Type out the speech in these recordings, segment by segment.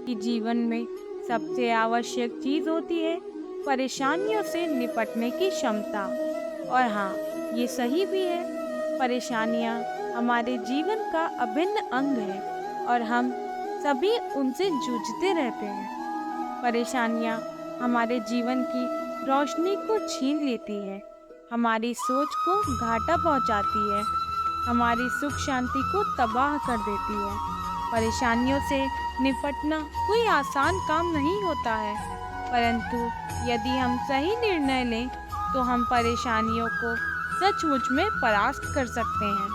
कि जीवन में सबसे आवश्यक चीज़ होती है परेशानियों से निपटने की क्षमता। और हाँ, ये सही भी है। परेशानियाँ हमारे जीवन का अभिन्न अंग है और हम सभी उनसे जूझते रहते हैं। परेशानियाँ हमारे जीवन की रोशनी को छीन लेती है, हमारी सोच को घाटा पहुँचाती है, हमारी सुख शांति को तबाह कर देती है। परेशानियों से निपटना कोई आसान काम नहीं होता है, परंतु यदि हम सही निर्णय लें तो हम परेशानियों को सचमुच में परास्त कर सकते हैं।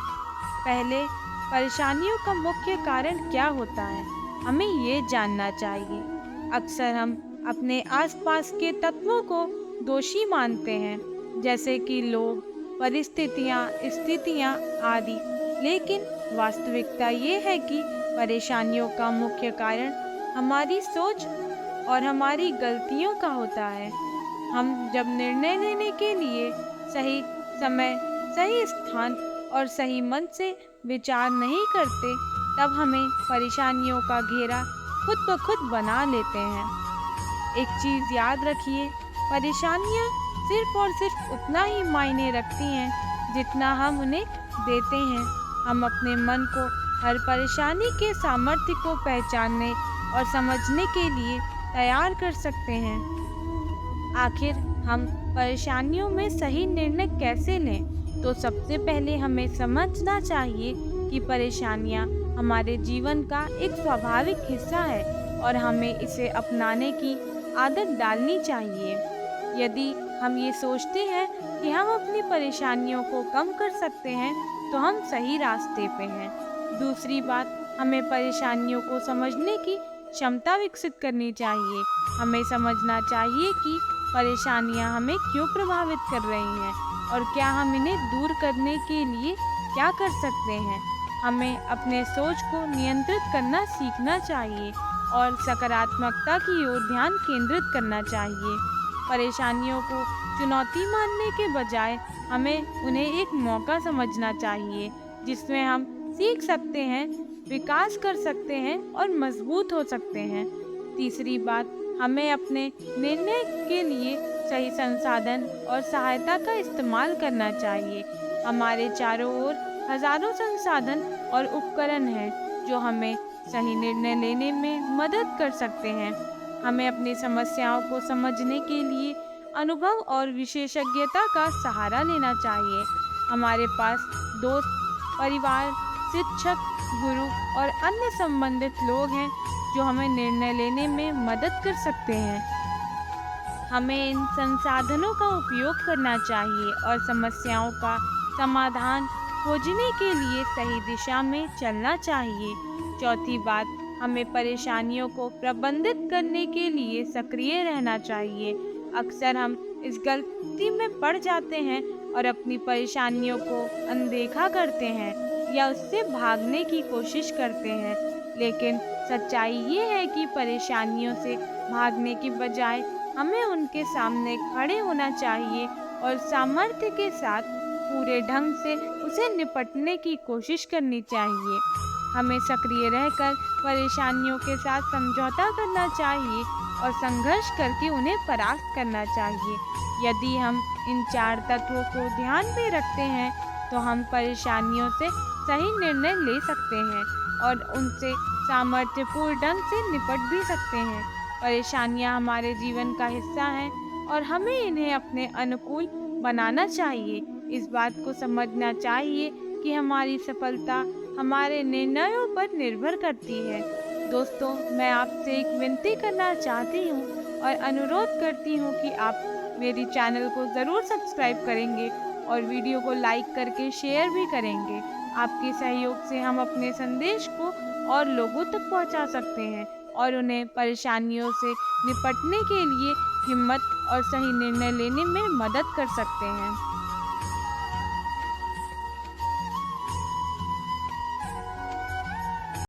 पहले, परेशानियों का मुख्य कारण क्या होता है, हमें ये जानना चाहिए। अक्सर हम अपने आसपास के तत्वों को दोषी मानते हैं, जैसे कि लोग, परिस्थितियाँ, स्थितियाँ आदि। लेकिन वास्तविकता ये है कि परेशानियों का मुख्य कारण हमारी सोच और हमारी गलतियों का होता है। हम जब निर्णय लेने के लिए सही समय, सही स्थान और सही मन से विचार नहीं करते, तब हमें परेशानियों का घेरा खुद ब खुद बना लेते हैं। एक चीज़ याद रखिए, परेशानियाँ सिर्फ और सिर्फ उतना ही मायने रखती हैं जितना हम उन्हें देते हैं। हम अपने मन को हर परेशानी के सामर्थ्य को पहचानने और समझने के लिए तैयार कर सकते हैं। आखिर हम परेशानियों में सही निर्णय कैसे लें? तो सबसे पहले हमें समझना चाहिए कि परेशानियां हमारे जीवन का एक स्वाभाविक हिस्सा है और हमें इसे अपनाने की आदत डालनी चाहिए। यदि हम ये सोचते हैं कि हम अपनी परेशानियों को कम कर सकते हैं, तो हम सही रास्ते पे हैं। दूसरी बात, हमें परेशानियों को समझने की क्षमता विकसित करनी चाहिए। हमें समझना चाहिए कि परेशानियां हमें क्यों प्रभावित कर रही हैं और क्या हम इन्हें दूर करने के लिए क्या कर सकते हैं। हमें अपने सोच को नियंत्रित करना सीखना चाहिए और सकारात्मकता की ओर ध्यान केंद्रित करना चाहिए। परेशानियों को चुनौती मानने के बजाय हमें उन्हें एक मौका समझना चाहिए, जिसमें हम सीख सकते हैं, विकास कर सकते हैं और मजबूत हो सकते हैं। तीसरी बात, हमें अपने निर्णय के लिए सही संसाधन और सहायता का इस्तेमाल करना चाहिए। हमारे चारों ओर हजारों संसाधन और उपकरण हैं जो हमें सही निर्णय लेने में मदद कर सकते हैं। हमें अपनी समस्याओं को समझने के लिए अनुभव और विशेषज्ञता का सहारा लेना चाहिए। हमारे पास दोस्त, परिवार, शिक्षक, गुरु और अन्य संबंधित लोग हैं जो हमें निर्णय लेने में मदद कर सकते हैं। हमें इन संसाधनों का उपयोग करना चाहिए और समस्याओं का समाधान खोजने के लिए सही दिशा में चलना चाहिए। चौथी बात, हमें परेशानियों को प्रबंधित करने के लिए सक्रिय रहना चाहिए। अक्सर हम इस गलती में पड़ जाते हैं और अपनी परेशानियों को अनदेखा करते हैं या उससे भागने की कोशिश करते हैं। लेकिन सच्चाई ये है कि परेशानियों से भागने की बजाय हमें उनके सामने खड़े होना चाहिए और सामर्थ्य के साथ पूरे ढंग से उसे निपटने की कोशिश करनी चाहिए। हमें सक्रिय रहकर परेशानियों के साथ समझौता करना चाहिए और संघर्ष करके उन्हें परास्त करना चाहिए। यदि हम इन चार तत्वों को ध्यान में रखते हैं, तो हम परेशानियों से सही निर्णय ले सकते हैं और उनसे सामर्थ्यपूर्ण ढंग से निपट भी सकते हैं। परेशानियां हमारे जीवन का हिस्सा हैं और हमें इन्हें अपने अनुकूल बनाना चाहिए। इस बात को समझना चाहिए कि हमारी सफलता हमारे निर्णयों पर निर्भर करती है। दोस्तों, मैं आपसे एक विनती करना चाहती हूँ और अनुरोध करती हूँ कि आप मेरी चैनल को ज़रूर सब्सक्राइब करेंगे और वीडियो को लाइक करके शेयर भी करेंगे। आपके सहयोग से हम अपने संदेश को और लोगों तक पहुंचा सकते हैं और उन्हें परेशानियों से निपटने के लिए हिम्मत और सही निर्णय लेने में मदद कर सकते हैं।